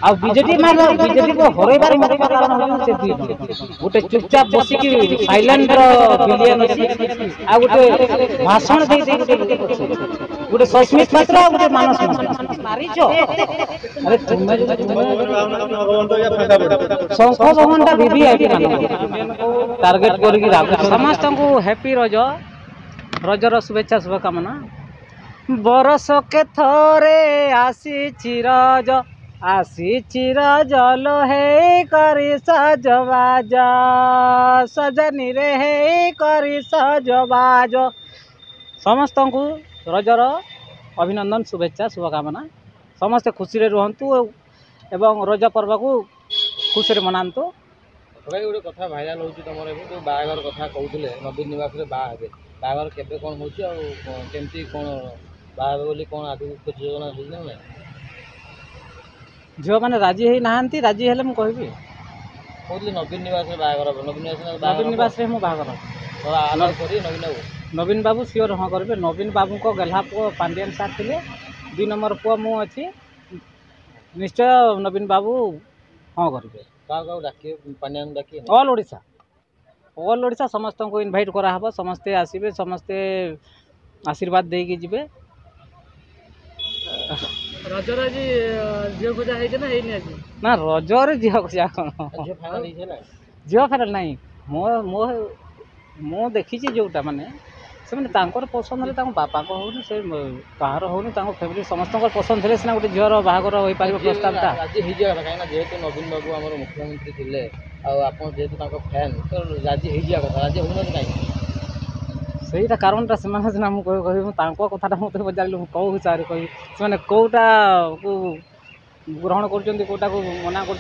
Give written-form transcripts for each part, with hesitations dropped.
आ BJP BJP को हरैबार मुख्य कारण होची से दुई गोटे चुपचाप बसी की साइलेंट बिलियन अछि आ गोटे भाषण दे दे गोटे सस्मित मात्र आ गोटे मानस मारिचो अरे तुमे शंख भगवानटा वीवीआईपी टार्गेट करके राखु समस्त को हैप्पी रजर शुभेच्छा शुभकामना बरस के थरे आसी रज लो हे करी सजबाज सजनी रे हे करी सजबाज समस्त को रजर अभिनंदन शुभेच्छा शुभकामना समस्ते खुशी रे रुहंतु एवं रज पर्व को खुशी रे मनांतु भाई गोटे कथा भाइराल होची तमर एबे तो बाहागर कथा कहउतले नवीन निवास रे बा हेबे बाहागर केबे कोन होची आ केमती कोन बाहागर बोली कोन आगु कुछ योजना होई नै झियो माने राजी है नहांती राजी हेले मु कहबी कहउतले नवीन निवास रे नवीन निवास रे मु बाहागर तो आलो करी नवीन बाबू सियोर हाँ करेंगे नवीन बाबू को गल्हा पुओ पांडियन सार थे 2 नंबर पुओ मु अच्छी निश्चय नवीन बाबू हाँ करेंगे ऑल ओडिशा समस्त को इनवाइट कराहब समस्ते आसबे समस्ते आशीर्वाद देकी जीवे रजर आज झील खोजा है ना रजर झील खोजा कौन झील फेरल नहीं मो मो मो देखी जोटा माने से माने पसंद है बापा को हो से कहार हो फैमिली समस्त पसंद थे सीना गोटे झीर बाहागर हो पार प्रस्तावटा राजी हो जाए कहीं जेहेतु नवीन बाबू आम मुख्यमंत्री थे आपतो फैन तो राजी हो जाए कथा राजी हो कहीं सहीटा कारणटा से कह कथा मत पचारे कौ हिसाब से कह कौटा को ग्रहण करोटा को मना कर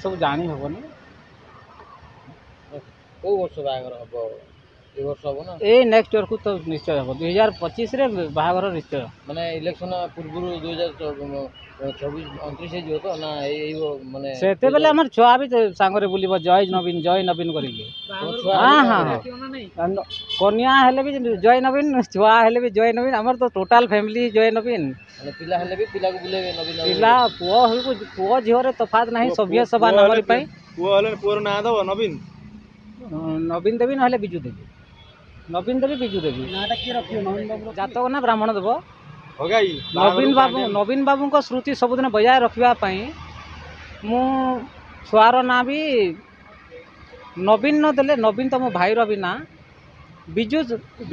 सब जानी हेनी कौ वर्ष बाहागर हम ए वर्ष हम ना ए नेक्स्ट ईयर को तो निश्चय हम 2025 रे बाहागर निश्चय माने इलेक्शन पूर्व 2024-29 जो तो ना माने सेते बेले हमर छुआ भी सांगरे बुलिबो जय नवीन करिके हां हां कन्या हेले भी जय नवीन छुआ हेले भी जय नवीन हमर तो टोटल फैमिली जय नवीन माने पिला हेले भी पिला को बुलेबे नवीन पिला पुओ झियो रे तफात नाही सभ्य सभा नगरी पई पुओ हले पुओर ना दबो नवीन देवी ना बिजू देवी नवीन देवी बिजू देवी नाटा के रखियो नवीन बाबू जातक ना ब्राह्मण देव नवीन बाबू को श्रुति सबुदिन बजाय रखा मु छुआर ना भी नवीन न देले नवीन तो मो भाईर भी ना बिजू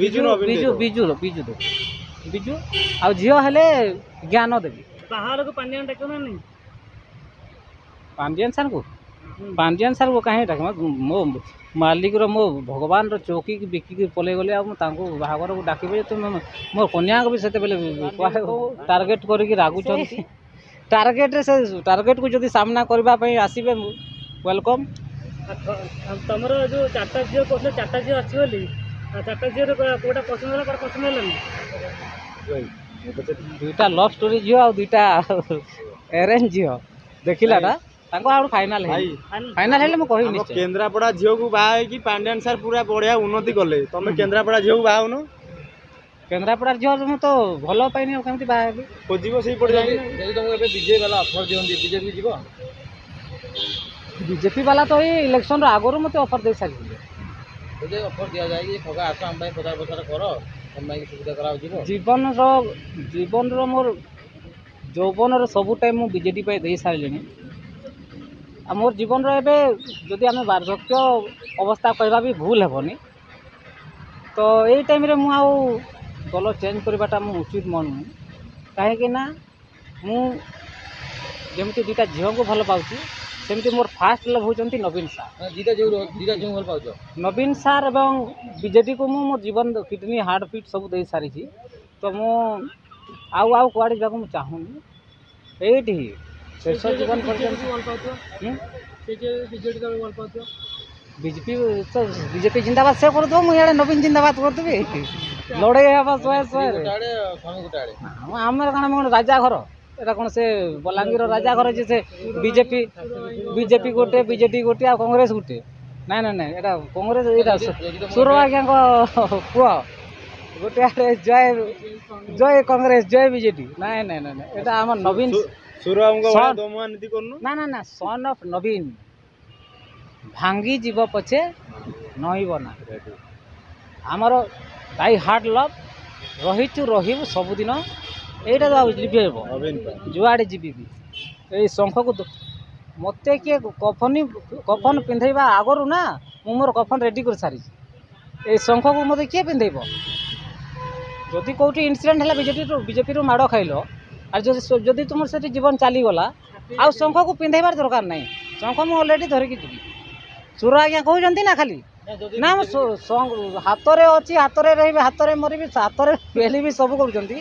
बिजू बिजू बिजू बिजू देवी बिजू आ झील हेले ज्ञान देवी बाहर को पांडियन डाक्यो ना नहीं पांडियन सार को कहीं डाक मो मालिक रो मो भगवान रो चौकी की बिकी पलै गले बाहागर को डाकबे तो मो कन्या को भी से टार्गेट करके रागुच टार्गेट को जदि सामना करने आसबे वेलकम तुम जो 4टा झील कहते 4टा झील अच्छी बोली 4टा झील कौटा पसंद है पसंद है 2टा लव स्टोरी झील आ 2टा अरेंज झील देखिला ना फाइनाल हेले मु कहि निश्चय केन्द्रापड़ा झील को बाहा कि पांडियन सार पूरा बढ़िया उन्नति कले तुम केन्द्रापड़ा झील को बाहाउन केन्द्रापड़ा झील मु तो भल पाइनी केमती बाहा खोजिबो सही पड़ जाए जदि तुमको एबे बीजेपी वाला ऑफर दियंदी बीजेपी जीवो बीजेपी वाला तो ये इलेक्शन आगुरी मत ऑफर दे सारी तो ऑफर दिया जाए ठगा आस हम प्रचार प्रसार कर हम सुविधा करा जीवन रो मोर यौवन सबू टाइम मु बीजेपी पे दे सारे मोर जीवन रे जदि आम बार्धक्य अवस्था कहवा भी भूल हेनी तो यही टाइम रे मु दल चेंज करवाटा मु उचित मनू कहीं मुझे 2टा झील को भल पाऊँ सेमती मोर फास्ट लव होती नवीन सार भल पाउछ नवीन सार एवं बीजेपी को मो जीवन किडनी हार्ट बीट सब दे सारी तो मु आउ कुआड़े जाक चाहूनी ये शेष जीवन बीजेपी जिंदाबाद से कर दो मुझे नवीन जिंदाबाद करदेवी लड़े आम कौन राजा घर एटा कौन से बलांगीर राजा घर जे से बीजेपी गोटे बीजेडी गोटे आ कांग्रेस गोटे ना ना ना एटा कांग्रेस एटा सुर आज्ञा पुआ गोटे जय जय कांग्रेस जय बीजेडी ना ना ना एटा आम नवीन ସୁରବାବୁଙ୍କ Son- ଭଳିଆ ଦମୁଆ ନୀତି କରୁନୁ। ନା ନା ନା ସନ୍ ଅଫ୍ ନବୀନ ଭାଙ୍ଗି ଯିବ ପଛେ ନଇବ ନା। ଆମର ବାଇ ହାର୍ଟ ଲଭ୍ ରହିଛୁ ରହିବୁ ସବୁଦିନ ଏଇଟା ତ ଆଉ ଲିଭେଇବ ନବୀନ ପାଇଁ। ଯୁଆଡ଼େ ଯିବି ବି ଏଇ ଶଙ୍ଖକୁ ମୋତେ କିଏ କଫନ ପିନ୍ଧେଇବା ଆଗରୁ ନା ମୁଁ ମୋର କଫନ ରେଡ଼ି କରି ସାରିଛି। ଏଇ ଶଙ୍ଖକୁ ମୋତେ କିଏ ପିନ୍ଧେଇବ? ଯଦି କେଉଁଠି ଇନସିଡେଣ୍ଟ ହେଲା ବିଜେପିରୁ ମାଡ଼ ଖାଇଲ ଆଉ ଯଦି ତୁମର ସେଠି ଜୀବନ ଚାଲିଗଲା ଆଉ ଶଙ୍ଖକୁ ପିନ୍ଧେଇବାର ଦରକାର ନାହିଁ। ଶଙ୍ଖ ମୁଁ ଅଲରେଡ଼ି ଧରିକି ଯିବି। ସୁର ଆଜ୍ଞା କହୁଛନ୍ତି ନା ଖାଲି ନା ମୁଁ ହାତରେ ଅଛି, ହାତରେ ରହିବି, ହାତରେ ମରିବି, ହାତରେ ପେଲିବି, ସବୁ କରୁଛନ୍ତି।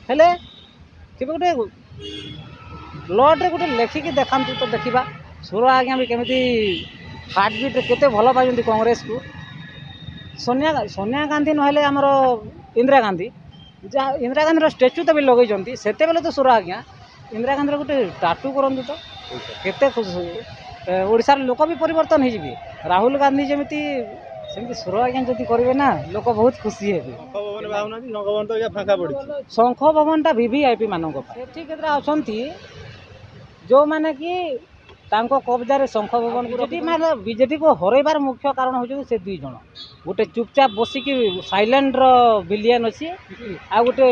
ହେଲେ କେବେ ଗୋଟେ ବ୍ଲଡ଼ରେ ଗୋଟେ ଲେଖିକି ଦେଖାନ୍ତୁ ତ ଦେଖିବା। ସୁର ଆଜ୍ଞା ବି କେମିତି ହାର୍ଟବିଟ୍ରେ କେତେ ଭଲ ପାଇଛନ୍ତି କଂଗ୍ରେସକୁ। ସୋନିଆ ଗାନ୍ଧୀ ନହେଲେ ଆମର ଇନ୍ଦିରା ଗାନ୍ଧୀ, ଯାହା ଇନ୍ଦିରା ଗାନ୍ଧୀର ଷ୍ଟାଚ୍ୟୁ ତ ବି ଲଗେଇଛନ୍ତି। ସେତେବେଳେ ତ ସୁର ଆଜ୍ଞା ଇନ୍ଦିରା ଗାନ୍ଧୀର ଗୋଟେ ଟାଟୁ କରନ୍ତୁ ତ କେତେ ଓଡ଼ିଶାର ଲୋକ ବି ପରିବର୍ତ୍ତନ ହେଇଯିବେ। ରାହୁଲ ଗାନ୍ଧୀ ଯେମିତି ସେମିତି ସୁର ଆଜ୍ଞା ଯଦି କରିବେ ନା ଲୋକ ବହୁତ ଖୁସି ହେବେ। ଶଙ୍ଖ ଭବନ ବାହୁନାହାନ୍ତି, ଶଙ୍ଖ ଭବନ ତ ଆଜ୍ଞା ଫାଙ୍କା ପଡ଼ିଛି। ଶଙ୍ଖ ଭବନଟା ଭିଭିଆଇପି ମାନଙ୍କ ପାଇଁ। ସେଠି କେତେଟା ଅଛନ୍ତି ଯେଉଁମାନେ କି ତାଙ୍କ କବ୍ଜାରେ ଶଙ୍ଖ ଭବନ ବିଜେପିକୁ ହରାଇବାର ମୁଖ୍ୟ କାରଣ ହେଉଛନ୍ତି ସେ ଦୁଇ ଜଣ। ଗୋଟେ ଚୁପଚାପ ବସିକି ସାଇଲେଣ୍ଟର ଭିଲିଆନ୍ ଅଛି, ଆଉ ଗୋଟେ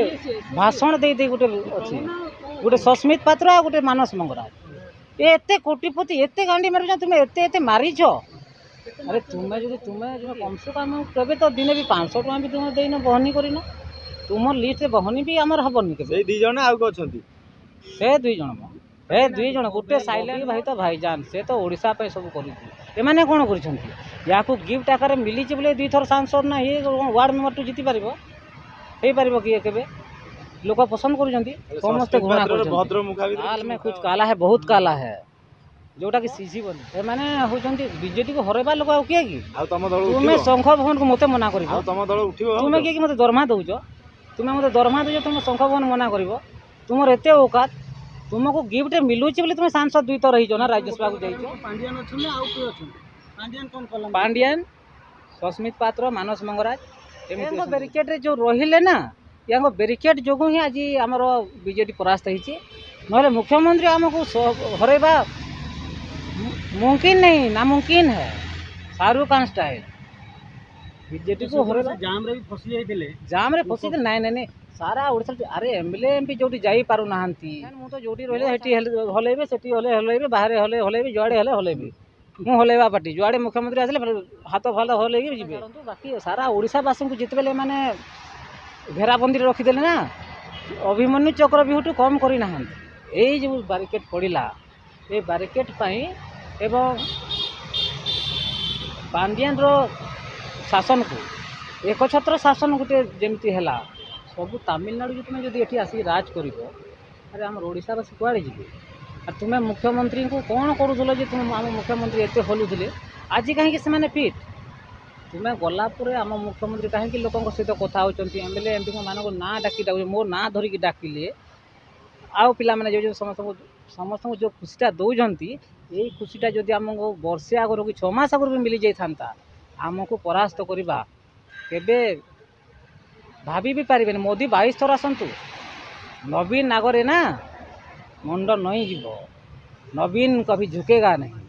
ଭାଷଣ ଦେଇ ଗୋଟେ ଅଛି, ଗୋଟେ ସସ୍ମିତ ପାତ୍ର ଆଉ ଗୋଟେ ମାନସ ମଙ୍ଗରାଜ। ଏତେ କୋଟିପତି ଏତେ ଗାଣ୍ଡି ମାରୁଛ, ତୁମେ ଏତେ ମାରିଛ। ଆରେ ତୁମେ କମ୍ ସେ କମ୍ କେବେ ତ ଦିନେ ବି 500 ଟଙ୍କା ବି ତୁମେ ଦେଇନ, ବହନି କରିନ। ତୁମ ଲିଷ୍ଟରେ ବହନି ବି ଆମର ହେବନି କେବେ। ସେଇ 2 ଜଣ ଆଉ କିଏ ଅଛନ୍ତି? ସେ 2 ଜଣ ଗୋଟେ ସାଇଲେଣ୍ଟ ଭାଇ ତ ଭାଇଜାନ, ସେ ତ ଓଡ଼ିଶା ପାଇଁ ସବୁ କରିଛି। ଏମାନେ କ'ଣ କରିଛନ୍ତି? ୟାକୁ ଗିଫ୍ଟ ଆକାରରେ ମିଳିଛି ବୋଲି 2 ଥର ସାଂସଦ ନା ଇଏ ୱାର୍ଡ଼ ମେମ୍ବରଠୁ ଜିତିପାରିବ? ହେଇପାରିବ କିଏ କେବେ? ଲୋକ ପସନ୍ଦ କରୁଛନ୍ତି, ସମସ୍ତେ ଘୃଣା କରୁଛନ୍ତି। ଭଦ୍ର ମୁଖା ଭିତରେ ଲାଲ ମେ କୁଛ କାଲା ହେ, ବହୁତ କାଲା ହେ, ଯୋଉଟାକି ସିଝିବନି। ଏମାନେ ହେଉଛନ୍ତି ବିଜେପିକୁ ହରାଇବା ଲୋକ। ଆଉ କିଏ କି? ଆଉ ତମ ଦଳ ତୁମେ ଉଠିବ? ଶଙ୍ଖ ଭବନକୁ ମୋତେ ମନା କରିବ? ଆଉ ତମ ଦଳ ଉଠିବ? ତୁମେ କିଏ କି ମୋତେ ଦରମା ଦେଉଛ? ତୁମେ ମୋତେ ଦରମା ଦେଉଛ, ତୁମେ ଶଙ୍ଖ ଭବନ ମନା କରିବ? ତୁମର ଏତେ ଔକାତ, ତୁମକୁ ଗିଫ୍ଟ ମିଳୁଛି ବୋଲି ତୁମେ ସାଂସଦ 2 ଥର ହେଇଛ ନା, ରାଜ୍ୟସଭାକୁ ଯାଇଛ। ପାଣ୍ଡିଆନ ଅଛନ୍ତି ଆଉ କିଏ ଅଛନ୍ତି? ପାଣ୍ଡିଆନ କ'ଣ କଲା? ପାଣ୍ଡିଆନ, ସସ୍ମିତ ପାତ୍ର, ମାନସ ମଙ୍ଗରାଜ, ଏମାନଙ୍କ ବ୍ୟାରିକେଡ଼ରେ ଯେଉଁ ରହିଲେ ନା, ୟାଙ୍କ ବ୍ୟାରିକେଡ଼ ଯୋଗୁଁ ହିଁ ଆଜି ଆମର ବିଜେପି ପରାସ୍ତ ହେଇଛି। ନହେଲେ ମୁଖ୍ୟମନ୍ତ୍ରୀ ଆମକୁ ହରାଇବା ମୁମକିନ नहीं, नामुमकिन है। शाहरुख खान स्टाइल ବିଜେପିକୁ ହରାଇବା। ଜାମ୍ରେ ବି ଫସି ଯାଇଥିଲେ। ଜାମ୍ରେ ଫସିଥିଲେ ନାଇଁ ସାରା ଓଡ଼ିଶାରେ। ଆରେ ଏମ୍ଏଲ୍ଏ ଏମ୍ପି ଯେଉଁଠି ଯାଇପାରୁନାହାନ୍ତି, ମୁଁ ତ ଯେଉଁଠି ରହିଲେ ସେଠି ହଲେଇବେ, ସେଠି ହଲେଇବେ, ବାହାରେ ହଲେଇବେ, ଯୁଆଡ଼େ ହେଲେ ହଲେଇବେ। ମୁଁ ହଲେଇବା ପାର୍ଟି, ଯୁଆଡ଼େ ମୁଖ୍ୟମନ୍ତ୍ରୀ ଆସିଲେ ହାତ ଫାତ ହଲେଇକି ଯିବେ। ବାକି ସାରା ଓଡ଼ିଶାବାସୀଙ୍କୁ ଯେତେବେଳେ ମାନେ ଘେରାବନ୍ଦିରେ ରଖିଦେଲେ ନା, ଅଭିମନ୍ୟୁ ଚକ୍ରବ୍ୟୁହଠୁ କମ୍ କରିନାହାନ୍ତି। ଏଇ ଯେଉଁ ବ୍ୟାରିକେଡ଼ ପଡ଼ିଲା, ଏ ବ୍ୟାରିକେଡ଼ ପାଇଁ ଏବଂ ପାଣ୍ଡିଆନର ଶାସନକୁ ଏକଛତ୍ର ଶାସନ ଗୋଟେ ଯେମିତି ହେଲା, ସବୁ ତାମିଲନାଡ଼ୁ ତୁମେ ଯଦି ଏଠି ଆସିକି ରାଜ କରିବ, ଆରେ ଆମର ଓଡ଼ିଶାବାସୀ କୁଆଡ଼େ ଯିବେ? ଆଉ ତୁମେ ମୁଖ୍ୟମନ୍ତ୍ରୀଙ୍କୁ କ'ଣ କରୁଥିଲ ଯେ ତୁମେ ଆମ ମୁଖ୍ୟମନ୍ତ୍ରୀ ଏତେ ହଲୁଥିଲେ? ଆଜି କାହିଁକି ସେମାନେ ଫିଟ୍? ତୁମେ ଗଲା ପରେ ଆମ ମୁଖ୍ୟମନ୍ତ୍ରୀ କାହିଁକି ଲୋକଙ୍କ ସହିତ କଥା ହେଉଛନ୍ତି? ଏମ୍ଏଲ୍ଏ ଏମ୍ପିଙ୍କ ମାନଙ୍କ ନାଁ ଡାକି ମୋ ନାଁ ଧରିକି ଡାକିଲେ, ଆଉ ପିଲାମାନେ ଯେଉଁ ସମସ୍ତଙ୍କୁ ଯେଉଁ ଖୁସିଟା ଦେଉଛନ୍ତି, ଏଇ ଖୁସିଟା ଯଦି ଆମକୁ ବର୍ଷେ ଆଗରୁ କି 6 ମାସ ଆଗରୁ ବି ମିଳିଯାଇଥାନ୍ତା, ଆମକୁ ପରାସ୍ତ କରିବା କେବେ ଭାବି ବି ପାରିବେନି। ମୋଦି 22 ଥର ଆସନ୍ତୁ, ନବୀନ ଆଗରେ ନା ମୁଣ୍ଡ ନଇଁ ଯିବ। ନବୀନ କଭି ଝୁକେଗା ନାହିଁ।